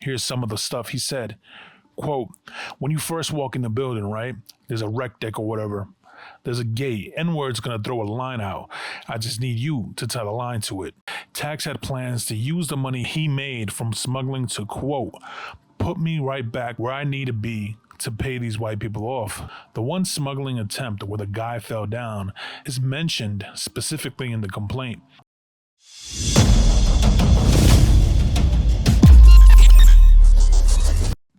Here's some of the stuff he said. Quote, when you first walk in the building, right, there's a rec deck or whatever. There's a gate. N-word's gonna throw a line out. I just need you to tie the line to it. Tax had plans to use the money he made from smuggling to, quote, put me right back where I need to be to pay these white people off. The one smuggling attempt where the guy fell down is mentioned specifically in the complaint.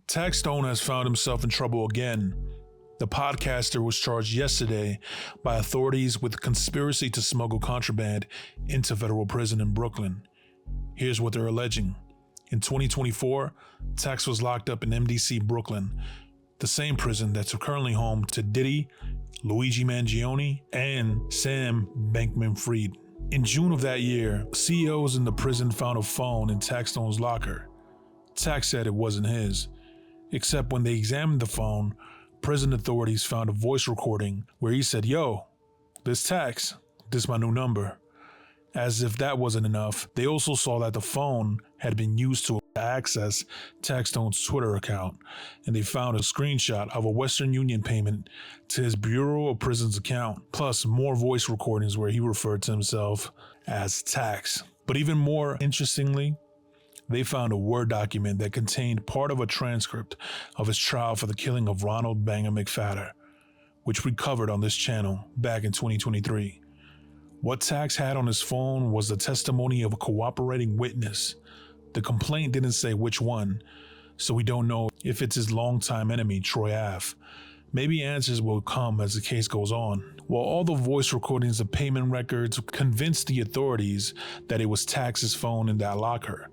Taxstone has found himself in trouble again. The podcaster was charged yesterday by authorities with conspiracy to smuggle contraband into federal prison in Brooklyn. Here's what they're alleging. In 2024, Tax was locked up in MDC Brooklyn, the same prison that's currently home to Diddy, Luigi Mangione, and Sam Bankman-Fried. In June of that year, CEOs in the prison found a phone in Taxstone's locker. Tax said it wasn't his, except when they examined the phone, prison authorities found a voice recording where he said, "Yo, this Tax, this my new number." As if that wasn't enough, they also saw that the phone had been used to access Taxstone's Twitter account, and they found a screenshot of a Western Union payment to his Bureau of Prisons account, plus more voice recordings where he referred to himself as Tax. But even more interestingly, they found a Word document that contained part of a transcript of his trial for the killing of Ronald Banger McFadder, which we covered on this channel back in 2023. What Tax had on his phone was the testimony of a cooperating witness. The complaint didn't say which one, so we don't know if it's his longtime enemy, Troy Ave. Maybe answers will come as the case goes on. While all the voice recordings of payment records convinced the authorities that it was Tax's phone in that locker,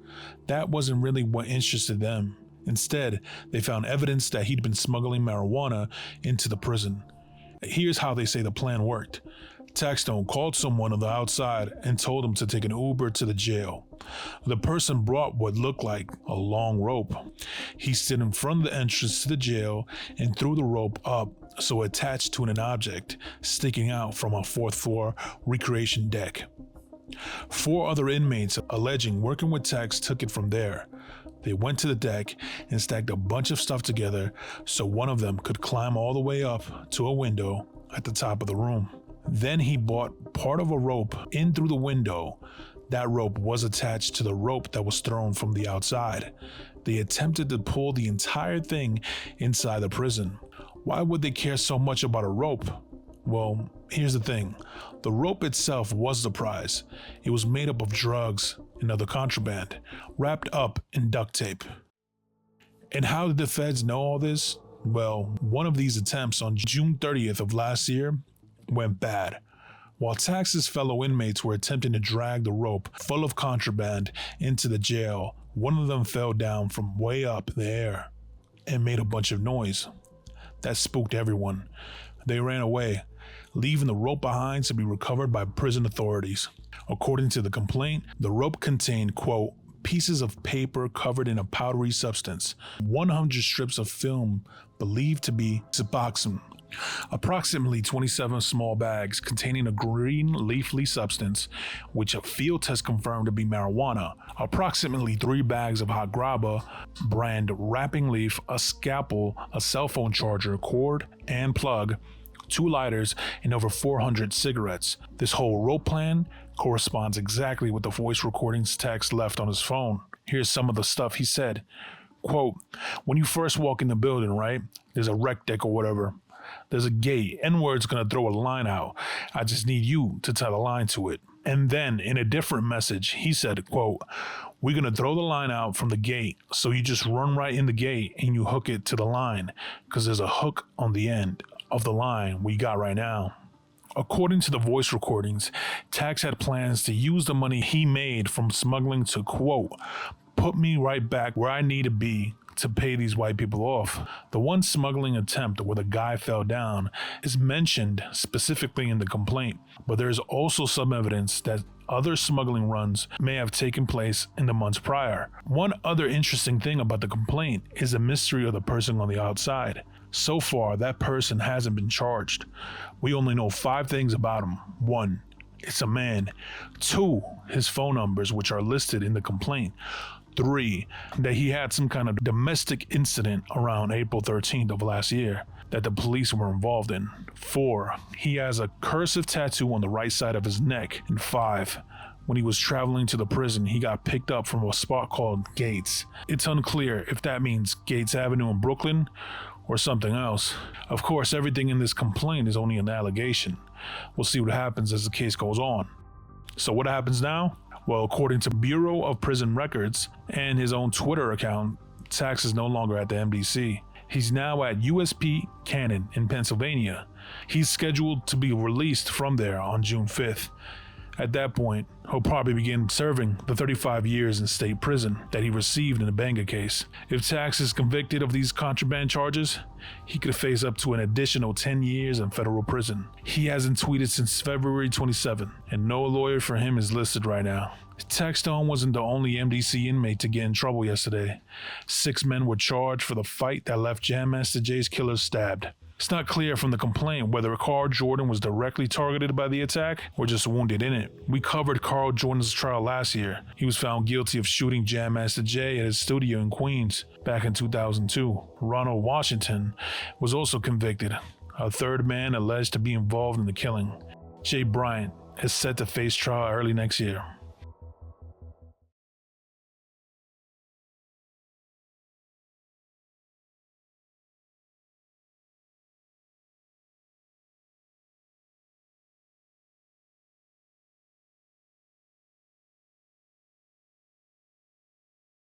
that wasn't really what interested them. Instead, they found evidence that he'd been smuggling marijuana into the prison. Here's how they say the plan worked. Taxstone called someone on the outside and told him to take an Uber to the jail. The person brought what looked like a long rope. He stood in front of the entrance to the jail and threw the rope up so it attached to an object sticking out from a fourth floor recreation deck. 4 other inmates alleging working with Tax took it from there. They went to the deck and stacked a bunch of stuff together so one of them could climb all the way up to a window at the top of the room. Then he bought part of a rope in through the window. That rope was attached to the rope that was thrown from the outside. They attempted to pull the entire thing inside the prison. Why would they care so much about a rope? Well, here's the thing. The rope itself was the prize. It was made up of drugs and other contraband, wrapped up in duct tape. And how did the feds know all this? Well, one of these attempts on June 30th of last year went bad. While Tax's fellow inmates were attempting to drag the rope full of contraband into the jail, one of them fell down from way up in the air and made a bunch of noise. That spooked everyone. They ran away, leaving the rope behind to be recovered by prison authorities. According to the complaint, the rope contained, quote, pieces of paper covered in a powdery substance, 100 strips of film believed to be Suboxone, approximately 27 small bags containing a green leafy substance, which a field test confirmed to be marijuana, approximately 3 bags of hot grabba, brand wrapping leaf, a scalpel, a cell phone charger, cord and plug, 2 lighters, and over 400 cigarettes. This whole rope plan corresponds exactly with the voice recordings Tax left on his phone. Here's some of the stuff he said. Quote, when you first walk in the building, right, there's a rec deck or whatever. There's a gate. N-word's gonna throw a line out. I just need you to tie the line to it. And then in a different message, he said, quote, we're gonna throw the line out from the gate. So you just run right in the gate and you hook it to the line because there's a hook on the end of the line we got right now. According to the voice recordings, Tax had plans to use the money he made from smuggling to, quote, put me right back where I need to be to pay these white people off. The one smuggling attempt where the guy fell down is mentioned specifically in the complaint, but there is also some evidence that other smuggling runs may have taken place in the months prior. One other interesting thing about the complaint is the mystery of the person on the outside. So far, that person hasn't been charged. We only know 5 things about him. 1, it's a man. 2, his phone numbers, which are listed in the complaint. 3. That he had some kind of domestic incident around April 13th of last year that the police were involved in. 4. He has a cursive tattoo on the right side of his neck. And 5. When he was traveling to the prison, he got picked up from a spot called Gates. It's unclear if that means Gates Avenue in Brooklyn or something else. Of course, everything in this complaint is only an allegation. We'll see what happens as the case goes on. So what happens now? Well, according to Bureau of Prison Records and his own Twitter account, Tax is no longer at the MDC. He's now at USP Cannon in Pennsylvania. He's scheduled to be released from there on June 5th. At that point, he'll probably begin serving the 35 years in state prison that he received in the Banga case. If Tax is convicted of these contraband charges, he could face up to an additional 10 years in federal prison. He hasn't tweeted since February 27, and no lawyer for him is listed right now. Taxstone wasn't the only MDC inmate to get in trouble yesterday. 6 men were charged for the fight that left Jam Master Jay's killers stabbed. It's not clear from the complaint whether Carl Jordan was directly targeted by the attack or just wounded in it. We covered Carl Jordan's trial last year. He was found guilty of shooting Jam Master Jay at his studio in Queens back in 2002. Ronald Washington was also convicted, a third man alleged to be involved in the killing. Jay Bryant is set to face trial early next year.